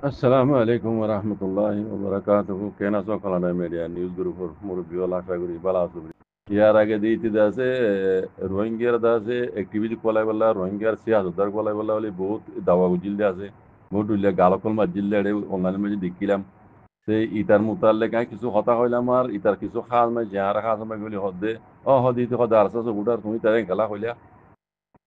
আসসালামু আলাইকুম রহমতুল্লাহি ওবরাকাতুহু কেনা সকালানা মিডিয়া নিউজ গ্রুপের মুরব্বী ওলা আশা করি ভালো আছো ইয়ার আগে দিতে আছে রোহিঙ্গার আছে অ্যাক্টিভিটি কলাই বলা রোহিঙ্গার সিয়াসতদার কলাই বলা বলে বহুত দাওয়া গুজিল আছে বহুত উল্লে গালকল মাজিল দে অনলাইন মাঝে দেখিলাম সে ইতার মুতাল্লে কাই কিছু কথা হইলাম আর ইতার কিছু খাস মাই যাহারা খাস মাই গুলি হদে হদিতে হদে আরসা চকুটার তুমি তারে খেলা হইলা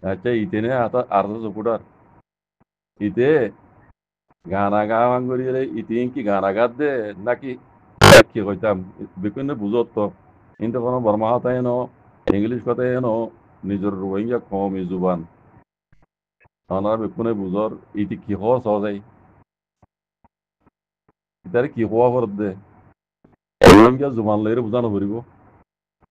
আচ্ছা ইতেনে আরসা চকুটার ইতে গানা গাওয়ান করি ইতিন কি গানা গাত দে নাকি কি কইতাম বিভিন্ন বুঝত তো কিন্তু কোনো বর্মা কথাই ন ইংলিশ কথাই ন নিজের রোহিঙ্গা কম জুবান আমার বেকুনে বুঝর ইতি কি হওয়া সহজাই ইতারে কি হওয়া ফরত দে রোহিঙ্গা জুবান লইরে বুঝানো পড়িব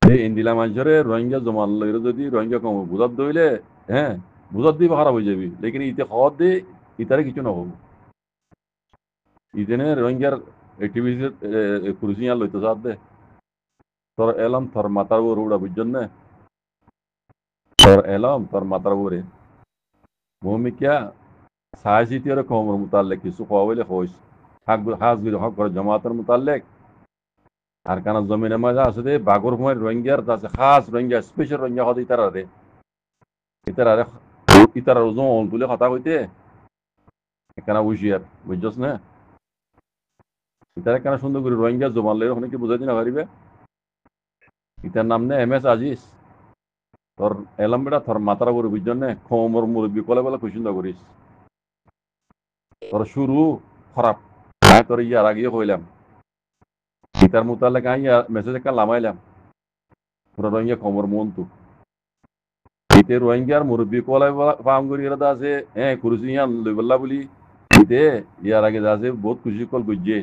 এই ইন্দিলা মানুষরে রোহিঙ্গা জুবান লইরে যদি রোহিঙ্গা কম বুঝাত দইলে হ্যাঁ বুঝাত দিব খারাপ হয়ে যাবি লেকিন ইতে হওয়ার দে ইতারে কিছু নহব ইতেনে রোহিঙ্গার অ্যাক্টিভিটি কুরসিয়ান লইতে চাপ দে তোর এলাম তোর মাথার উপর উড়া বুঝছেন না তোর এলাম তোর মাথার উপরে ভূমিকা সাহসিতির কমর মুতাল্লেক কিছু খাওয়া বলে হইস হাজগুলি হক করে জমাতের মুতাল্লেক আর কানা জমিনের মাঝে আছে দে বাগর সময় রোহিঙ্গার আছে খাস রোহিঙ্গা স্পেশাল রোহিঙ্গা হতে ইতারারে ইতারা ওজন তুলে কথা কইতে এখানে উশিয়ার বুঝছস না ইতারা কেন সুন্দর করে রোহিঙ্গা জমান লই ওখানে কি বুঝাই দিনা পারিবে ইতার নাম নে এম এস আজিজ তোর এলাম বেটা তোর মাথার উপরে বুঝছেন না খমর মুরব্বী কলে বলে খুশিন্দা করিস তোর শুরু খারাপ তোর ইয়ার আগে কইলাম ইতার মুতালেক আই মেসেজ একটা লামাইলাম পুরো রোহিঙ্গা খমর মন্তু ইতে রোহিঙ্গার মুরব্বী কলাই ফার্ম করি এরা আছে হ্যাঁ কুরুসি ইয়ান লইবল্লা বলি ইতে ইয়ার আগে আছে বহুত খুশি কল গুজে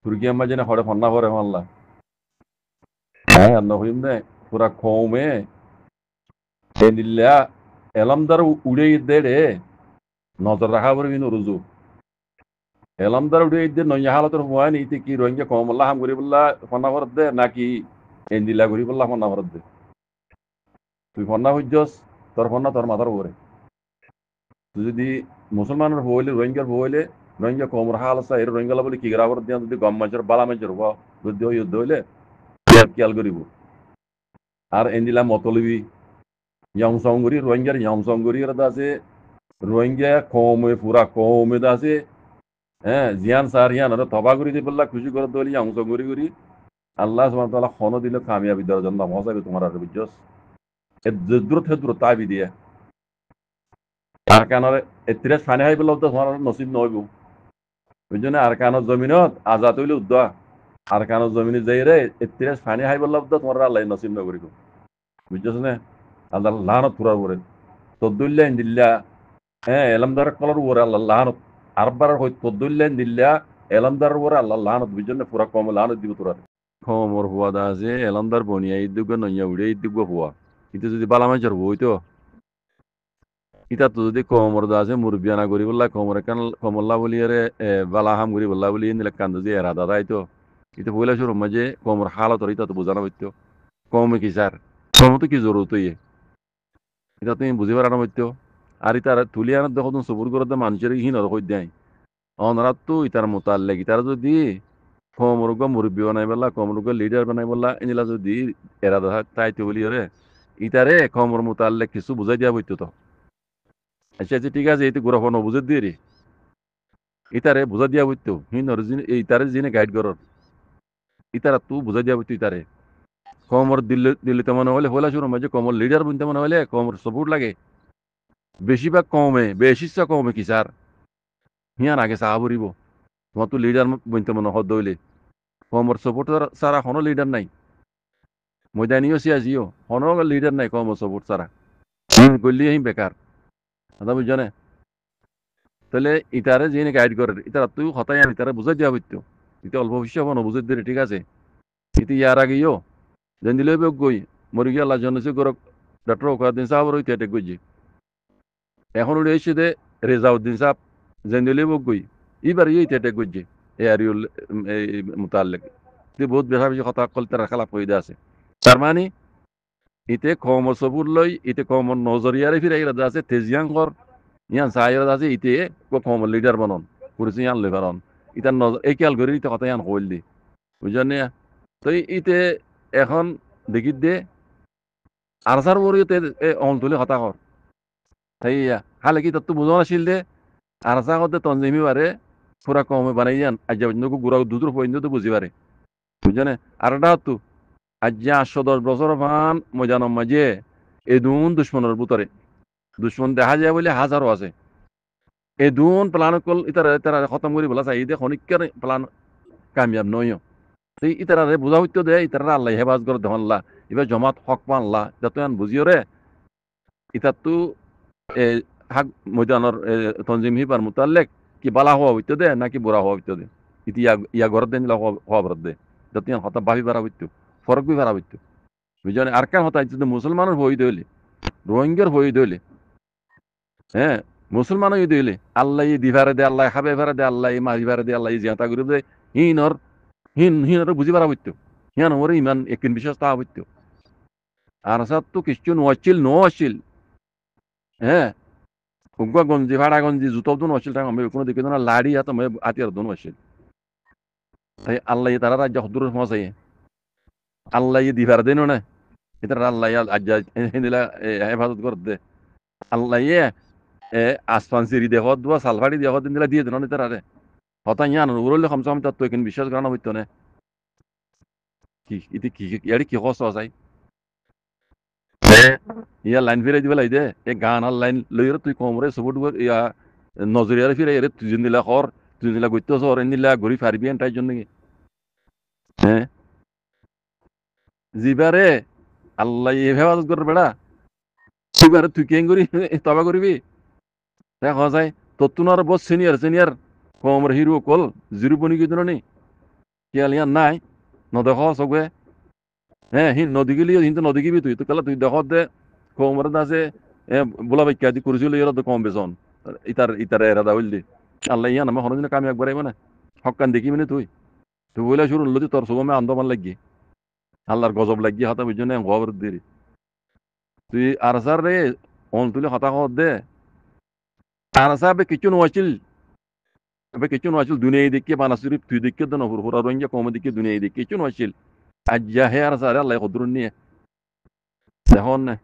তুর্কি আম্মা যেন হরে ফন্না করে মানলা হ্যাঁ আন্ন হইম নে পুরা কমে এনিল্লা এলামদার উড়ে দে রে নজর রাখা পড়ে কিন্তু রুজু এলামদার উড়ে দে নইয়া হালতের হুয়াই নি ইতে কি রোহিঙ্গা কমল্লা হাম করি বললা ফন্না ভরত দে নাকি এন্দিলা করি বললা ফন্না ভরত দে তুই ফন্না হইজস তোর ফন্না তোর মাথার উপরে তুই যদি মুসলমানের হইলে রোহিঙ্গার হইলে রোহিঙ্গা কমর হাল আছে এর রোহিঙ্গা বলে কি গ্রাবর দিয়া যদি গম মাঝের বালা মাঝের হওয়া যুদ্ধ যুদ্ধ হইলে খেয়াল করিব আর এন্দিলা মতলবি ইয়ংসঙ্গরি রোহিঙ্গার ইয়ংসঙ্গরি এর আছে রোহিঙ্গা কমে পুরা কমে আছে হ্যাঁ জিয়ান সার হিয়ান আর তবা করি দি বললা খুশি করে দলি ইয়ংসঙ্গরি করি আল্লাহ সুবহানাহু ওয়া তাআলা খন দিল কামিয়াবি দেওয়ার জন্য মজাবে তোমার আর বুঝছস এ দূর থেকে দূর তাবি দিয়ে আর কারণে এত্রিশ ফানি হাই বললাম তো তোমার নসিব নইব ওই জন্য আর কানো জমিনত আজাদ হইলে উদ্দা আর কানো জমিনে যাই রে এত্রিশ ফানি হাই বললাম তো তোমার আল্লাহ নসিব না করিব বুঝছস না আল্লাহ লানত পুরা করে তদ্দুল্লাহ দিল্লা হ্যাঁ এলামদার কলার উপরে আল্লাহ লানত আরবার হই তদ্দুল্লাহ দিল্লা এলামদার উপরে আল্লাহ লানত বুঝছেন না পুরা কম লানত দিব তোরা খমর হুয়া দা আছে এলামদার বনিয়া ইদ্দুগ নইয়া উড়ে ইদ্দুগ হুয়া কিন্তু যদি বালামাইজার হইতো ইটা তো যদি কমর দা আছে মুরব্বিয়ানা করি বললা কমর কান কমল্লা বলি আরে বালা হাম করি বললা বলি নিলে কান্দ যে এরা দাদা আইতো ইতো বইলা শুরু মাঝে কমর হালত ইটা তো বোঝানো হইতো কমে কি স্যার কম তো কি জরুরত ইয়ে এটা তুমি বুঝি পারানো হইতো আর ইতার তুলি আনার দেখো তুমি সবুর করে মানুষের হিন হই দেয় অনরাত তো ইতার মোতাল্লেক ইতার যদি কমরুগ মুরব্বী বানাই বললা কমরুগ লিডার বানাই বললা এনিলা যদি এরা দাদা তাইতো বলি আরে ইতারে কমর মোতাল্লেক কিছু বুঝাই দিয়া হইতো তো আচ্ছা আচ্ছা ঠিক আছে এই গোড়া ফোন বুঝে দিয়ে রে ইতারে বুঝা দিয়া বইতো হিনর ইতারে জিনে গাইড করর ইতারা তু বুঝা দিয়া বইতো ইতারে কমর দিল্লি দিল্লিতে মনে হলে হলা শুরু মাঝে কমর লিডার বুনতে মনে হলে কমর সাপোর্ট লাগে বেশিরভাগ কমে বেশিচ্ছা কমে কি স্যার হিয়ান আগে চাহা পড়িব তোমার তো লিডার বুনতে মনে হদ দইলে কমর সাপোর্ট সারা হনো লিডার নাই ময়দানিও সিয়াসিও হনো লিডার নাই কমর সাপোর্ট সারা গলি হিম বেকার কথা বুঝছো না তাহলে ইতারে যিনি গাইড করে ইতারা তুই হতাই আন ইতারে বুঝাই দিয়া হইতো ইতে অল্প বেশি হবো না বুঝাই দিলে ঠিক আছে ইতি ইয়ার আগেও যেন দিলে গই মরি গিয়ে আল্লাহ জন্য গরক ডক্টর ওকাদিন সাহাব রইতে এটা গইজি এখন উড়ে এসে দে রেজাউদ্দিন সাহেব যেন দিলে গই এবার ইয়ে এটা গইজি এ আরিউল মুতাল্লিক তুই বহুত বেশা বেশি কথা কল তার খেলা পয়দা আছে তার মানে ইতে কম সবুর লই ইতে কম নজরিয়ারে ফিরে আছে তেজিয়াং কর ইয়ান সাইরা আছে ইতে কম লিডার বানন পুরুষে আনলে পারন ইতার নজর এই খেয়াল করে ইতে কথা ইয়ান কইলি বুঝলেন না তো ইতে এখন দেখি দে আরসার বরিতে অন্তলে কথা কর তাই হালে কি তত্ত্ব বুঝো নাছিল দে আরসা করতে তঞ্জিমি বারে পুরা কমে বানাই যান আজ গুড়া দুধুর পর্যন্ত তো বুঝি পারে বুঝলেন আর এটা হতো আজ 810 বছর ভান মজানোর মাঝে এদুন দুশ্মনের ভিতরে দুশ্মন দেখা যায় বলে হাজারও আছে এদুন প্লান কল ইতারা ইতারা খতম করি বলা চাই দে খনিকের প্লান কামিয়াব নয় সেই ইতারা বুঝা হইতো দে ইতারা আল্লাহ হেফাজ করে দেন আল্লাহ এবার জমাত হক পা আল্লাহ যাতে বুঝিও রে ইতার তো হাক ময়দানের তঞ্জিম হিবার মোতালেক কি বালা হওয়া হইতো দে নাকি বুড়া হওয়া হইতো দে ইতি ইয়া ঘর দেন হওয়া বরদ দে যাতে হতা ভাবি বাড়া হইতো ফরক বি বাড়া হইতো বুঝলেন আর কেন হতা যদি মুসলমানের হই দইলে রোহিঙ্গার হই দইলে হ্যাঁ মুসলমান হই দইলে আল্লাহ দিভারে দে আল্লাহ খাবে ভারে দে আল্লাহ মারিভারে দে আল্লাহ জিয়াতা করি দে হিনর হিনর বুঝি বাড়া হইতো হিয়ান ওরে ইমান একদিন বিশ্বাস তা হইতো আর সাত তো কিছু নোয়াছিল হ্যাঁ উগ্র গঞ্জি ভাড়া গঞ্জি জুতো দোনো আছিল তাই আমি কোনো দিকে না লাড়ি হাতে আমি আতিয়ার দোনো আছিল তাই আল্লাহ তারা রাজ্য হদুর মজাই আল্লাহ দিবার দেন না এটা আল্লাহ আজ্জা হিন্দিলা হেফাজত করে দে আল্লাহ আসমান সিরি দেহ দোয়া সালফাড়ি দেহ দিন দিলা দিয়ে দেন তারা রে হতা ইয়ান উড়লে কমসে কম তো এখানে বিশ্বাস করানো হইতো না কি ইতি কি ইয়ারি কি কষ্ট আছে ইয়া লাইন ফিরাই দিবে লাই দে এই গান আর লাইন লইর তুই কমরে সবুট ইয়া নজরিয়ারে ফিরাই এরে তুই দিলা কর তুই দিলা গইতো সর এনিলা ঘুরি ফারবি তাই জন্য কি হ্যাঁ জিবারে আল্লাহ হেফাজত করে বেড়া তুইবারে তুই কেন করি তবা করবি দেখা যায় তত্তুনার বস সিনিয়র কমর হিরো কল জিরো বনি গিয়ে নি কিয়ালিয়ান নাই নদেখ চবে হ্যাঁ হিন নদী গেলি হিন নদী গিবি তুই তো কেলা তুই দেখ দে কমর আছে বোলা বাইকা দি করছিল এরা তো কম বেজন ইতার এরা দা হইলি আল্লাহ ইয়ান আমার হরদিন কামি একবার আইব না হকান দেখি মানে তুই তুই বইলা শুরু লদি তোর সবমে আন্দোলন লাগি আল্লাহর গজব লাগি হাতা বুঝনে গবর দিরি তুই আরসার রে অন তুলে হতা কর দে আরসা বে কিছু নছিল দুনিয়া দেখে বানাসুরি তুই দেখে তো নপুর হুরা রঙ্গিয়া কম দেখে দুনিয়া দেখে কিছু নছিল আজ্জা হে আরসা রে আল্লাহ কদরুন নিয়ে দেখুন না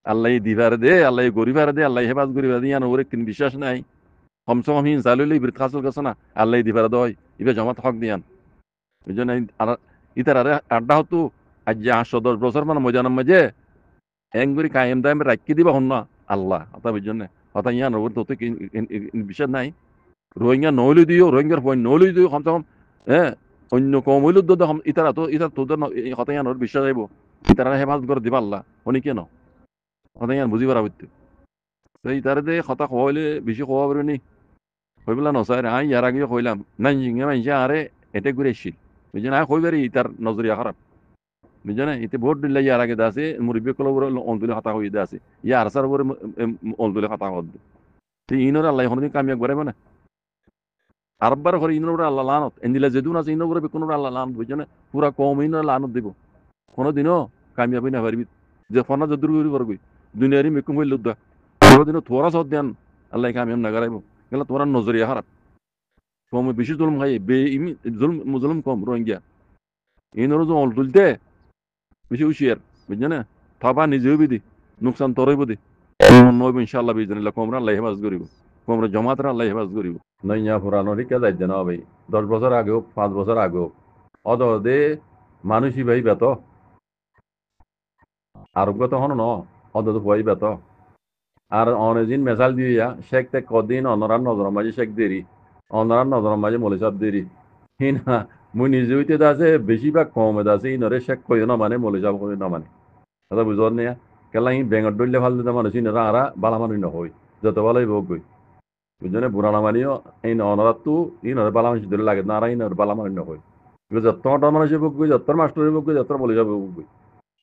আল্লাহ দিবার দে আল্লাহ গরিবার দে আল্লাহ হেফাজ গরিবার দিয়ে ওরে কিন বিশ্বাস নাই কমসে কম হিন চালুলে ইবৃত খাসল গেছে না আল্লাহ দিবার দয় ইবে জমাত হক দিয়ান ওই জন্য ইতার আরে আড্ডা হতো আজ 810 বছর মানে মজানের মাঝে এঙ্গুরি কায়েম দায়েম রাখি দিবা হন না আল্লাহ অতা বুঝছেন না অতা ইয়ান ওর তো বিশ্বাস নাই রোহিঙ্গা নইলে দিও রোহিঙ্গার পয়েন্ট নইলে দিও কমসে কম হ্যাঁ অন্য কম হইলে তো ইতারা তোদের হতা ইয়ান ওর বিশ্বাস আইব ইতারা হেফাজত করে দিবা আল্লাহ উনি কেন হতা ইয়ান বুঝি পারা হইতো তো ইতারে দে হতা খোয়া হইলে বেশি খোয়া পারি নি হই পেলা নসাই আই ইয়ার আগে কইলাম নাই জিঙ্গে মাইসে আরে এটে ঘুরে এসছিল বুঝছেন আয় কই পারি ইতার নজরিয়া খারাপ বুঝছেন ইতে ভোট দিলে ইয়ার আগে দাসে মুরব্বী কল অন্তলে হতা হয়ে দাসে ইয়া আরসার উপরে অন্তলে হতা হদ ইনর আল্লাহ হনদিন কামি একবারে মানে আরববার করে ইনর উপরে আল্লাহ লানত এন্দিলা যেদুন আছে ইনর উপরে কোনো আল্লাহ লানত বুঝছেন পুরা কম ইনর লানত দিব কোনোদিনও কামিয়াবি না পারবি যে ফনা যদুর করি পারবি দুনিয়ারি মেকুম হইল দা কোনোদিনও তোরা সদ দেন আল্লাহ কামিয়াব না করাইব গেলে তোরা নজরিয়া খারাপ কম বেশি জুলুম খাই বে ইমি জুলুম কম রোহিঙ্গা ইনর জল তুলতে বেশি হুশিয়ার বুঝছেন না থাবা নিজেও বিধি নুকসান তোরই বুধি নইব ইনশাআল্লাহ বিজনিল্লাহ কোমরা আল্লাহ হেফাজ করিব কোমরা জমাতরা আল্লাহ হেফাজ করিব নাই ইয়া পুরানো রিকা যাইতে না ভাই 10 বছর আগে হোক 5 বছর আগে হোক অদে মানুষই ভাই বেত আরোগ্য তো হন ন অদ ভয় বেত আর অনেকদিন মেসাল দিয়া শেখ তে কদিন অনরার নজর মাঝে শেখ দেরি অনরার নজর মাঝে মলিসাব দেরি হিনা মুই নিজে হইতে আছে বেশিরভাগ কমে আছে ইনরে শেখ কই না মানে মলিসাব কই না মানে কথা বুঝর নিয়া কেলা ই বেঙ্গর ডলে ভাল দিতে মানুষ ইনরা আরা বালা মানুষ নহই যত ভালোই ভোগ গই বুঝনে বুড়ানা মানিও এই অনরাত তো ইনরে বালা মানুষ ধরে লাগে না আরা ইনর বালা মানুষ নহই যত মানুষ ভোগ গই যত মাস্টার ভোগ গই যত মলিসাব ভোগ গই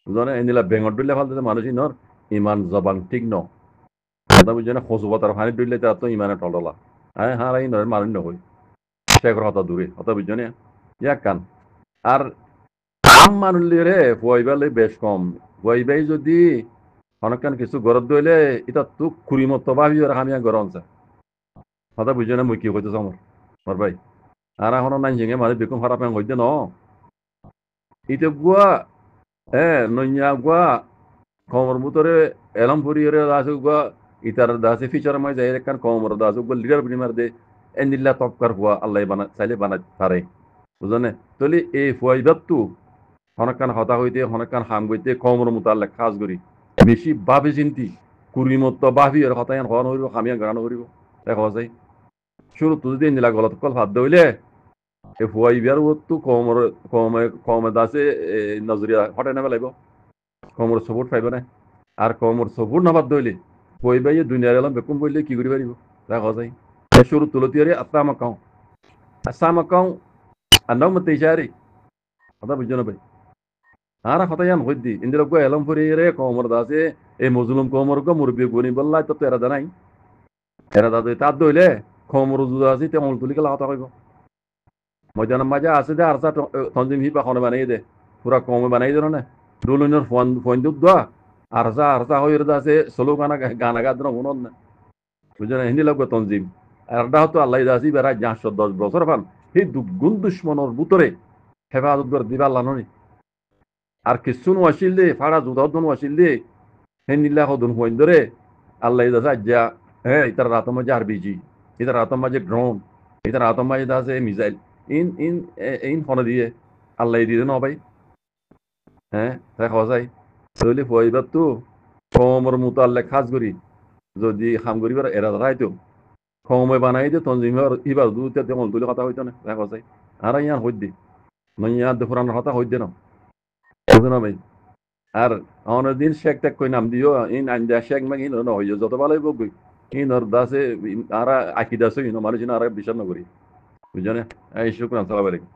বুঝনে এনিলা বেঙ্গর ডলে ভাল দিতে মানুষ ইনর ইমান জবান ঠিক ন কথা বুঝনে খসুবতার ফানি ডলে তার তো ইমানে টললা হ্যাঁ হ্যাঁ ইনর মানুষ নহই শেখর হতা দূরে কথা বুঝনে ইয়া কান আর আম মানুষলে রে ফুয়াইবালে বেশ কম ফুয়াইবাই যদি অনেকখান কিছু গরত দইলে এটা তো খুরি মতো ভাবি ওরা আমি গরম আছে কথা বুঝছো না মুই কি কইতেছ আমার ভাই আর এখনো নাই জিঙে মানে বেকুম খারাপ হইতে ন ইতে গুয়া নইয়া গুয়া কমর ভিতরে এলম ফুরিয়ে আছে গুয়া ইতার দাসে ফিচার মাই যাই একখান কমর দাস গুয়া লিডার প্রিমার দে এন্দিল্লা তপকার হুয়া আল্লাহ বানা চাইলে বানা পারে বুঝনে তলি এই ফুয়াইবাতু হনকান হতা হইতে হনকান হাম গইতে কমর মুতাল্লাক খাস করি বেশি ভাবি চিন্তি কুড়ি মত ভাবি এর কথা হন হইব খামিয়া গান হইব দেখা যায় শুরু তো যদি নিলা গলত কল ভাত দইলে এ ফুয়াইবার তো কমে দাসে নজরিয়া হটাই নেবা লাগব কমর সপোর্ট পাইব না আর কমর সপোর্ট নাবাদ দইলে ফুয়াইবাই দুনিয়ার এলাম বেকুম বললে কি করি পারিব দেখা যায় শুরু তুলতি আরে আসামা কাউ আন্দাও মতে ইশারি কথা বুঝছো না ভাই আর কথা ইয়ান হইদি ইন্দিরা গো এলম ফুরি রে কমর দাসে এই মজলুম কমর গো মুরবি গনি বললাই তো এরা জানাই এরা দাদু তার দইলে কমর জুদা আছে তেমন তুলি গেলা কথা কইব ময়দানের মাঝে আছে দে আর তঞ্জিম হি পাখনে বানাই দে পুরা কমে বানাই দে না ডুলুনের ফোন ফোন দুধ দোয়া আর হইর আছে সোলো গানা গাদ না মনন না বুঝছো না হিন্দি লাগবে তঞ্জিম আর দা তো আল্লাহ দাসি বেড়া 510 বছর পান সেই দুগুণ দুশ্মনের ভিতরে হেফাজত করে দিবা আল্লাহ ননি আর কিছু আসিল দে ফাড়া জুদাউদ্দন আসিল দে হে নিল্লা হদুন হইন ধরে আল্লাহ দাসা যা ইতার রাত মাঝে আরবিজি ইতার রাত মাঝে ড্রোন ইতার রাত মাঝে দাসে মিসাইল ইন ইন ইন হনে দিয়ে আল্লাহ দিয়ে ন ভাই দেখা যায় তাহলে হইবার তো কমর মতো আল্লাহ খাস করি যদি হাম করিবার এরা রাইতো কমে বানাই দে তঞ্জিমের ইবার দুতে তেমন তুলে কথা হইতো না দেখা যায় আর ইয়ার হইতে নইয়া দুপুরানোর কথা হইতে না বুঝো না ভাই আর অনেক দিন শেখ ত্যাগ কই নাম দিও ইন আন্দা শেখ মাগ ইন ন হইয় যত ভালোই বকবি ইন ওর দাসে আর আকি দাসে ইন মানুষ আর বিশ্বাস না করি বুঝছো না এই শুক্রান সালাম আলাইকুম